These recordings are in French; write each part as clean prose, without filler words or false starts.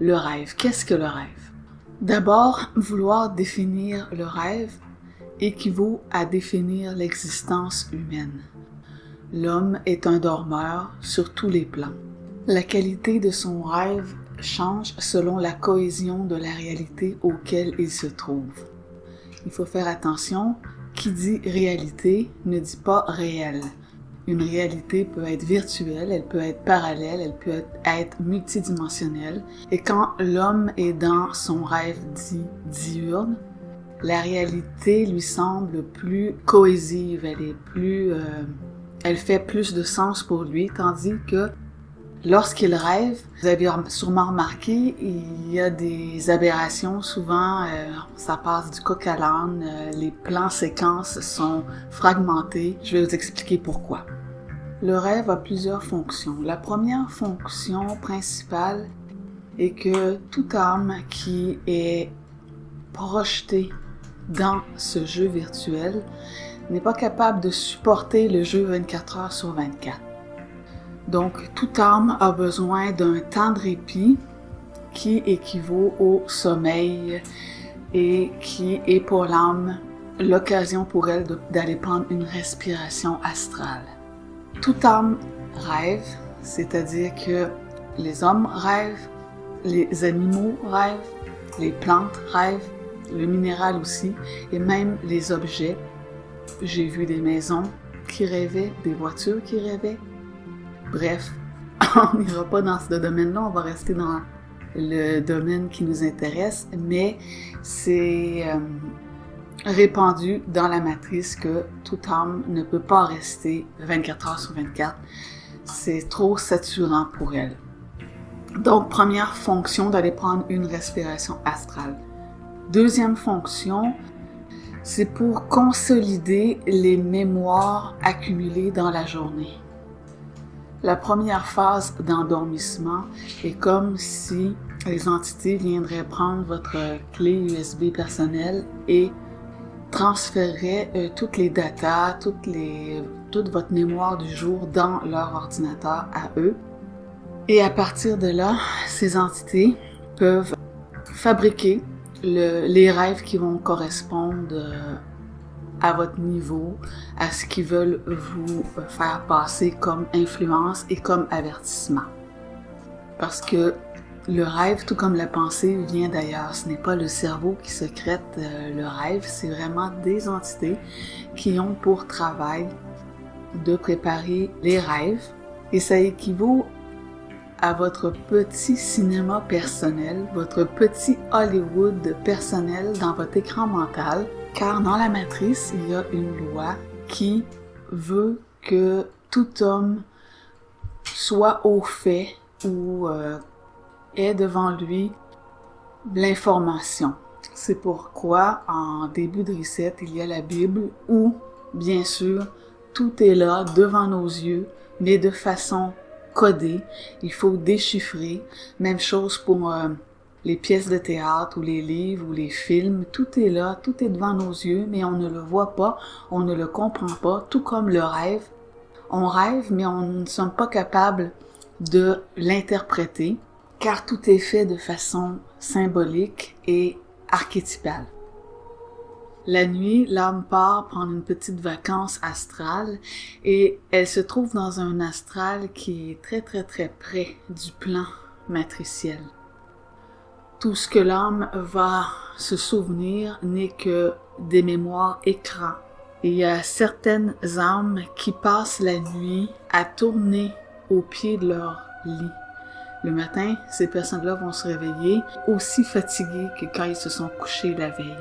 le rêve. Qu'est-ce que le rêve? D'abord, vouloir définir le rêve équivaut à définir l'existence humaine. L'homme est un dormeur sur tous les plans. La qualité de son rêve change selon la cohésion de la réalité auquel il se trouve. Il faut faire attention, qui dit réalité ne dit pas réel. Une réalité peut être virtuelle, elle peut être parallèle, elle peut être multidimensionnelle. Et quand l'homme est dans son rêve dit diurne, la réalité lui semble plus cohésive, elle fait plus de sens pour lui, tandis que lorsqu'il rêve, vous avez sûrement remarqué, il y a des aberrations, souvent ça passe du coq à l'âne, les plans séquences sont fragmentés, je vais vous expliquer pourquoi. Le rêve a plusieurs fonctions. La première fonction principale est que toute âme qui est projetée dans ce jeu virtuel n'est pas capable de supporter le jeu 24 heures sur 24. Donc, toute âme a besoin d'un temps de répit qui équivaut au sommeil et qui est pour l'âme l'occasion pour elle d'aller prendre une respiration astrale. Toute âme rêve, c'est-à-dire que les hommes rêvent, les animaux rêvent, les plantes rêvent, le minéral aussi, et même les objets. J'ai vu des maisons qui rêvaient, des voitures qui rêvaient. Bref, on n'ira pas dans ce domaine-là, on va rester dans le domaine qui nous intéresse, mais c'est répandu dans la matrice que toute âme ne peut pas rester 24 heures sur 24. C'est trop saturant pour elle. Donc, première fonction, d'aller prendre une respiration astrale. Deuxième fonction, c'est pour consolider les mémoires accumulées dans la journée. La première phase d'endormissement est comme si les entités viendraient prendre votre clé USB personnelle et transféreraient toutes les datas, toute votre mémoire du jour dans leur ordinateur à eux. Et à partir de là, ces entités peuvent fabriquer les rêves qui vont correspondre à votre niveau, à ce qu'ils veulent vous faire passer comme influence et comme avertissement. Parce que le rêve, tout comme la pensée, vient d'ailleurs. Ce n'est pas le cerveau qui sécrète le rêve, c'est vraiment des entités qui ont pour travail de préparer les rêves. Et ça équivaut à votre petit cinéma personnel, votre petit Hollywood personnel dans votre écran mental. Car dans la matrice, il y a une loi qui veut que tout homme soit au fait ou ait devant lui l'information. C'est pourquoi, en début de reset, il y a la Bible où, bien sûr, tout est là devant nos yeux, mais de façon codée. Il faut déchiffrer. Même chose pour les pièces de théâtre ou les livres ou les films, tout est là, tout est devant nos yeux, mais on ne le voit pas, on ne le comprend pas, tout comme le rêve. On rêve, mais on ne sommes pas capables de l'interpréter, car tout est fait de façon symbolique et archétypale. La nuit, l'âme part prendre une petite vacance astrale et elle se trouve dans un astral qui est très très très près du plan matriciel. Tout ce que l'âme va se souvenir n'est que des mémoires écrans. Et il y a certaines âmes qui passent la nuit à tourner au pied de leur lit. Le matin, ces personnes-là vont se réveiller aussi fatiguées que quand ils se sont couchés la veille.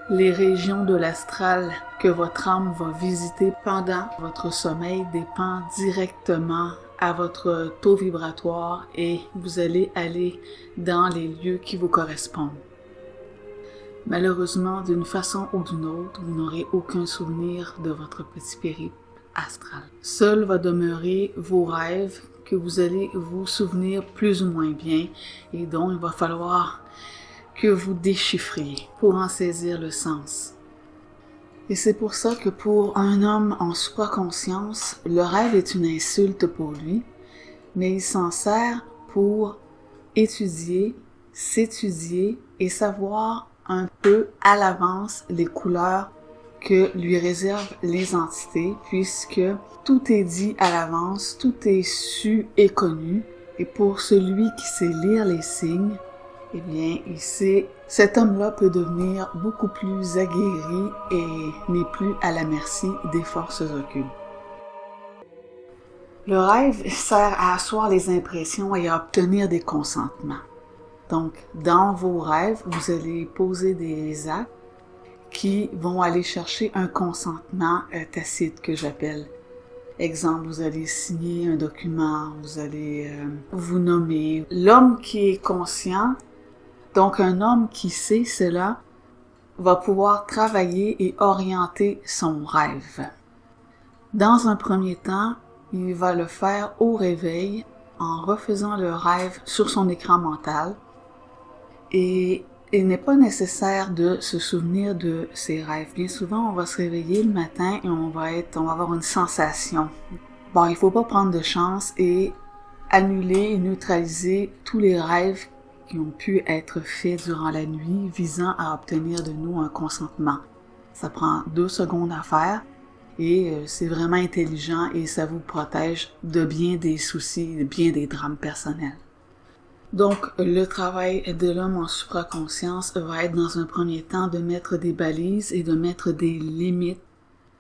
Les régions de l'astral que votre âme va visiter pendant votre sommeil dépendent directement à votre taux vibratoire et vous allez aller dans les lieux qui vous correspondent. Malheureusement, d'une façon ou d'une autre, vous n'aurez aucun souvenir de votre petit périple astral. Seul va demeurer vos rêves que vous allez vous souvenir plus ou moins bien et dont il va falloir que vous déchiffriez pour en saisir le sens. Et c'est pour ça que pour un homme en soi-conscience, le rêve est une insulte pour lui, mais il s'en sert pour étudier, s'étudier et savoir un peu à l'avance les couleurs que lui réservent les entités, puisque tout est dit à l'avance, tout est su et connu. Et pour celui qui sait lire les signes, eh bien, cet homme-là peut devenir beaucoup plus aguerri et n'est plus à la merci des forces occultes. Le rêve sert à asseoir les impressions et à obtenir des consentements. Donc, dans vos rêves, vous allez poser des actes qui vont aller chercher un consentement tacite que j'appelle. Exemple, vous allez signer un document, vous allez vous nommer. L'homme qui est conscient, donc un homme qui sait cela, va pouvoir travailler et orienter son rêve. Dans un premier temps, il va le faire au réveil en refaisant le rêve sur son écran mental. Et il n'est pas nécessaire de se souvenir de ses rêves. Bien souvent, on va se réveiller le matin et on va avoir une sensation. Bon, il faut pas prendre de chance et annuler et neutraliser tous les rêves qui ont pu être faits durant la nuit visant à obtenir de nous un consentement. Ça prend 2 secondes à faire et c'est vraiment intelligent et ça vous protège de bien des soucis, de bien des drames personnels. Donc, le travail de l'homme en supraconscience va être dans un premier temps de mettre des balises et de mettre des limites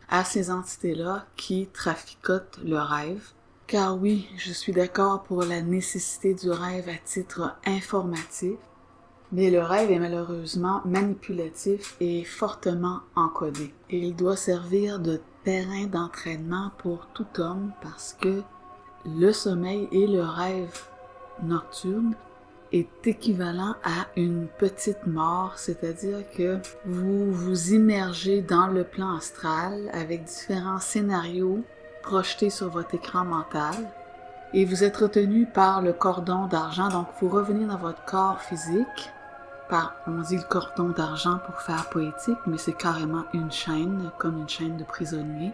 à ces entités-là qui traficotent le rêve. Car oui, je suis d'accord pour la nécessité du rêve à titre informatif, mais le rêve est malheureusement manipulatif et fortement encodé. Et il doit servir de terrain d'entraînement pour tout homme parce que le sommeil et le rêve nocturne est équivalent à une petite mort, c'est-à-dire que vous vous immergez dans le plan astral avec différents scénarios projetés sur votre écran mental et vous êtes retenu par le cordon d'argent, donc vous revenez dans votre corps physique on dit le cordon d'argent pour faire poétique, mais c'est carrément une chaîne, comme une chaîne de prisonniers.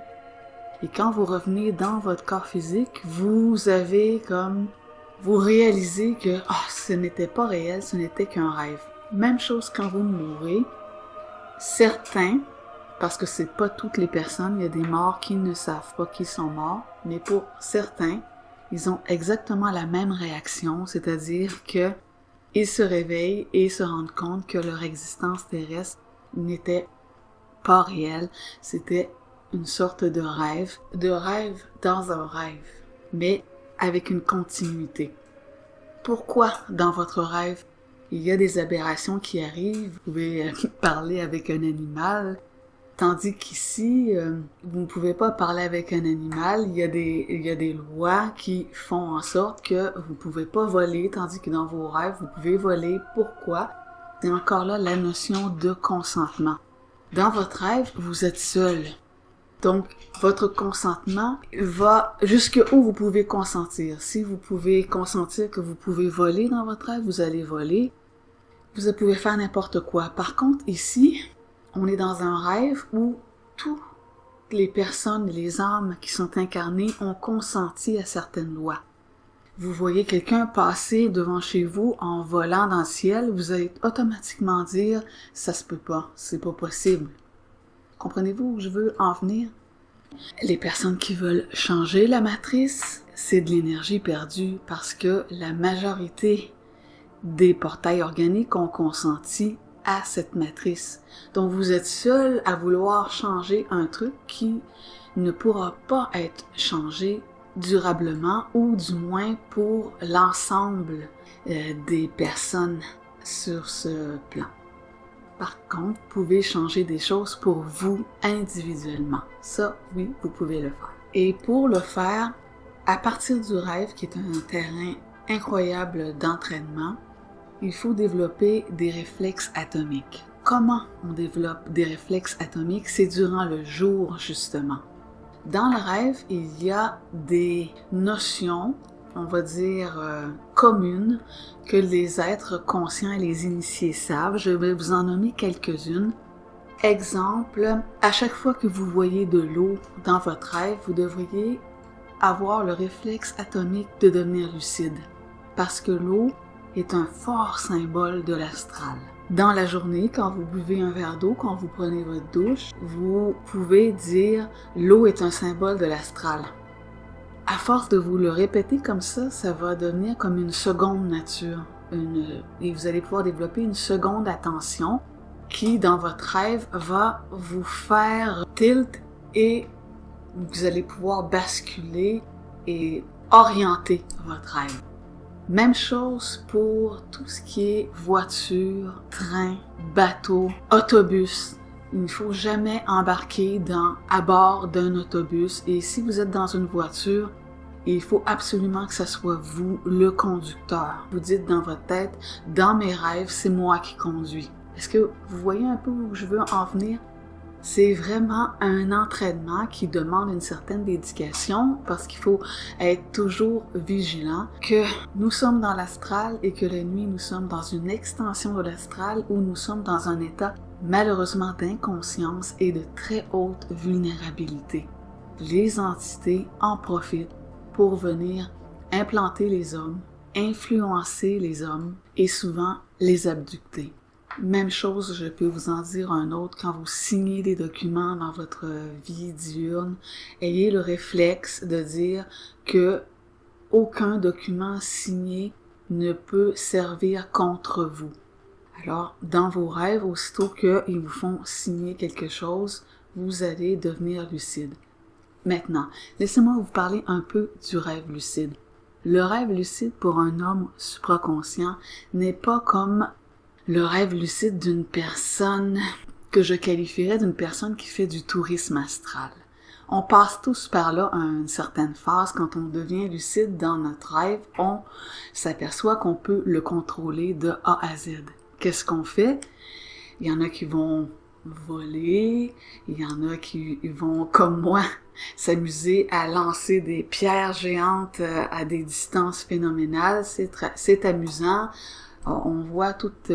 Et quand vous revenez dans votre corps physique, vous réalisez que ce n'était pas réel, ce n'était qu'un rêve. Même chose quand vous mourrez. Certains, parce que c'est pas toutes les personnes, il y a des morts qui ne savent pas qu'ils sont morts, mais pour certains, ils ont exactement la même réaction, c'est-à-dire que ils se réveillent et se rendent compte que leur existence terrestre n'était pas réelle, c'était une sorte de rêve dans un rêve, mais avec une continuité. Pourquoi dans votre rêve, il y a des aberrations qui arrivent, vous pouvez parler avec un animal, tandis qu'ici, vous ne pouvez pas parler avec un animal, il y a des lois qui font en sorte que vous ne pouvez pas voler, tandis que dans vos rêves, vous pouvez voler. Pourquoi? C'est encore là la notion de consentement. Dans votre rêve, vous êtes seul. Donc, votre consentement va jusqu'où vous pouvez consentir. Si vous pouvez consentir que vous pouvez voler dans votre rêve, vous allez voler. Vous pouvez faire n'importe quoi. Par contre, ici, on est dans un rêve où toutes les personnes, les âmes qui sont incarnées ont consenti à certaines lois. Vous voyez quelqu'un passer devant chez vous en volant dans le ciel, vous allez automatiquement dire « ça se peut pas, c'est pas possible ». Comprenez-vous où je veux en venir? Les personnes qui veulent changer la matrice, c'est de l'énergie perdue parce que la majorité des portails organiques ont consenti à cette matrice. Donc vous êtes seul à vouloir changer un truc qui ne pourra pas être changé durablement ou du moins pour l'ensemble des personnes sur ce plan. Par contre, vous pouvez changer des choses pour vous individuellement. Ça, oui, vous pouvez le faire. Et pour le faire, à partir du rêve, qui est un terrain incroyable d'entraînement, il faut développer des réflexes atomiques. Comment on développe des réflexes atomiques? C'est durant le jour, justement. Dans le rêve, il y a des notions, on va dire communes, que les êtres conscients et les initiés savent. Je vais vous en nommer quelques-unes. Exemple, à chaque fois que vous voyez de l'eau dans votre rêve, vous devriez avoir le réflexe atomique de devenir lucide. Parce que l'eau est un fort symbole de l'astral. Dans la journée, quand vous buvez un verre d'eau, quand vous prenez votre douche, vous pouvez dire « l'eau est un symbole de l'astral ». À force de vous le répéter comme ça va devenir comme une seconde nature. Et vous allez pouvoir développer une seconde attention qui, dans votre rêve, va vous faire tilt et vous allez pouvoir basculer et orienter votre rêve. Même chose pour tout ce qui est voiture, train, bateau, autobus. Il ne faut jamais embarquer à bord d'un autobus. Et si vous êtes dans une voiture, il faut absolument que ce soit vous, le conducteur. Vous dites dans votre tête, dans mes rêves, c'est moi qui conduis. Est-ce que vous voyez un peu où je veux en venir? C'est vraiment un entraînement qui demande une certaine dédication parce qu'il faut être toujours vigilant que nous sommes dans l'astral et que la nuit nous sommes dans une extension de l'astral où nous sommes dans un état malheureusement d'inconscience et de très haute vulnérabilité. Les entités en profitent pour venir implanter les hommes, influencer les hommes et souvent les abducter. Même chose, je peux vous en dire un autre, quand vous signez des documents dans votre vie diurne, ayez le réflexe de dire que aucun document signé ne peut servir contre vous. Alors, dans vos rêves, aussitôt qu'ils vous font signer quelque chose, vous allez devenir lucide. Maintenant, laissez-moi vous parler un peu du rêve lucide. Le rêve lucide pour un homme supraconscient n'est pas comme le rêve lucide d'une personne que je qualifierais d'une personne qui fait du tourisme astral. On passe tous par là à une certaine phase. Quand on devient lucide dans notre rêve, on s'aperçoit qu'on peut le contrôler de A à Z. Qu'est-ce qu'on fait? Il y en a qui vont voler, il y en a qui vont, comme moi, s'amuser à lancer des pierres géantes à des distances phénoménales. C'est amusant. On voit toute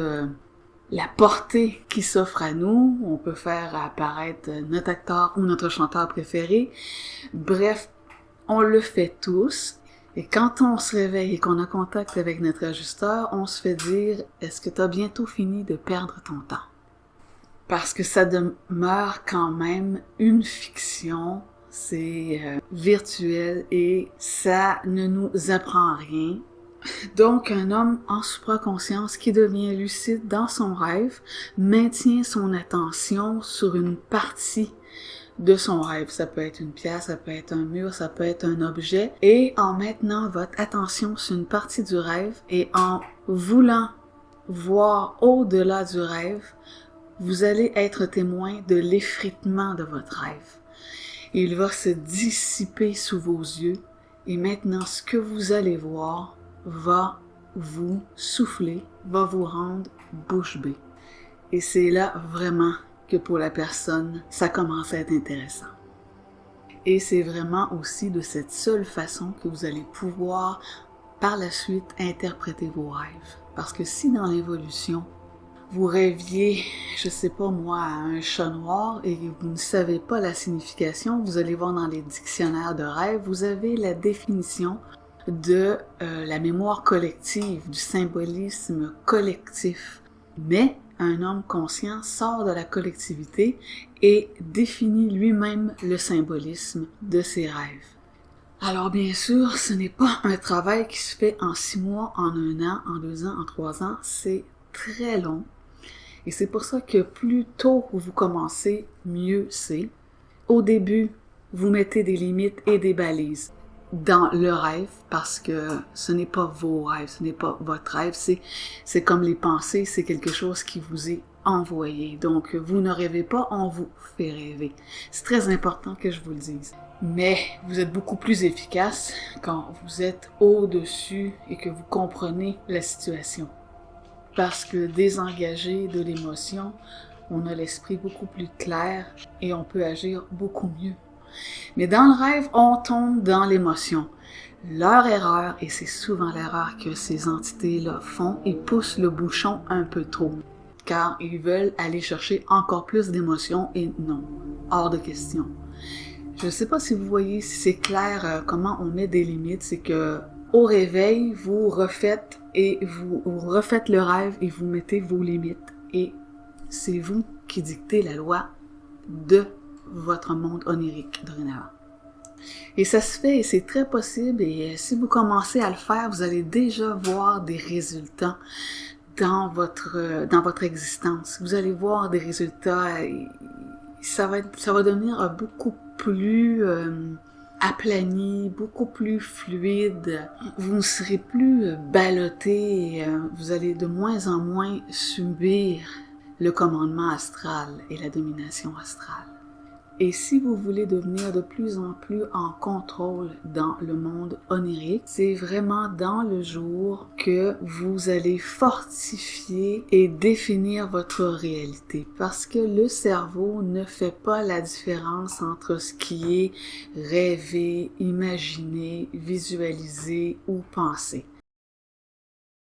la portée qui s'offre à nous. On peut faire apparaître notre acteur ou notre chanteur préféré. Bref, on le fait tous. Et quand on se réveille et qu'on a contact avec notre ajusteur, on se fait dire « Est-ce que tu as bientôt fini de perdre ton temps? » Parce que ça demeure quand même une fiction, c'est virtuel et ça ne nous apprend rien. Donc, un homme en supraconscience qui devient lucide dans son rêve maintient son attention sur une partie de son rêve. Ça peut être une pièce, ça peut être un mur, ça peut être un objet. Et en maintenant votre attention sur une partie du rêve et en voulant voir au-delà du rêve, vous allez être témoin de l'effritement de votre rêve. Il va se dissiper sous vos yeux et maintenant ce que vous allez voir va vous souffler, va vous rendre bouche bée. Et c'est là vraiment que pour la personne, ça commence à être intéressant. Et c'est vraiment aussi de cette seule façon que vous allez pouvoir par la suite interpréter vos rêves. Parce que si dans l'évolution, vous rêviez, je sais pas moi, à un chat noir et vous ne savez pas la signification, vous allez voir dans les dictionnaires de rêve, vous avez la définition de la mémoire collective, du symbolisme collectif. Mais un homme conscient sort de la collectivité et définit lui-même le symbolisme de ses rêves. Alors bien sûr, ce n'est pas un travail qui se fait en 6 mois, en 1 an, en 2 ans, en 3 ans, c'est très long. Et c'est pour ça que plus tôt vous commencez, mieux c'est. Au début, vous mettez des limites et des balises dans le rêve, parce que ce n'est pas vos rêves, ce n'est pas votre rêve, c'est comme les pensées, c'est quelque chose qui vous est envoyé. Donc, vous ne rêvez pas, on vous fait rêver. C'est très important que je vous le dise. Mais vous êtes beaucoup plus efficace quand vous êtes au-dessus et que vous comprenez la situation. Parce que désengagé de l'émotion, on a l'esprit beaucoup plus clair et on peut agir beaucoup mieux. Mais dans le rêve, on tombe dans l'émotion. Leur erreur, et c'est souvent l'erreur que ces entités-là font, ils poussent le bouchon un peu trop, car ils veulent aller chercher encore plus d'émotions et non, hors de question. Je ne sais pas si vous voyez, si c'est clair comment on met des limites, c'est que Au réveil, vous refaites le rêve et vous mettez vos limites. Et c'est vous qui dictez la loi de votre monde onirique dorénavant. Et ça se fait et c'est très possible et si vous commencez à le faire, vous allez déjà voir des résultats dans votre existence. Vous allez voir des résultats et ça va devenir beaucoup plus aplani, beaucoup plus fluide. Vous ne serez plus ballotté, vous allez de moins en moins subir le commandement astral et la domination astrale. Et si vous voulez devenir de plus en plus en contrôle dans le monde onirique, c'est vraiment dans le jour que vous allez fortifier et définir votre réalité. Parce que le cerveau ne fait pas la différence entre ce qui est rêvé, imaginé, visualisé ou pensé.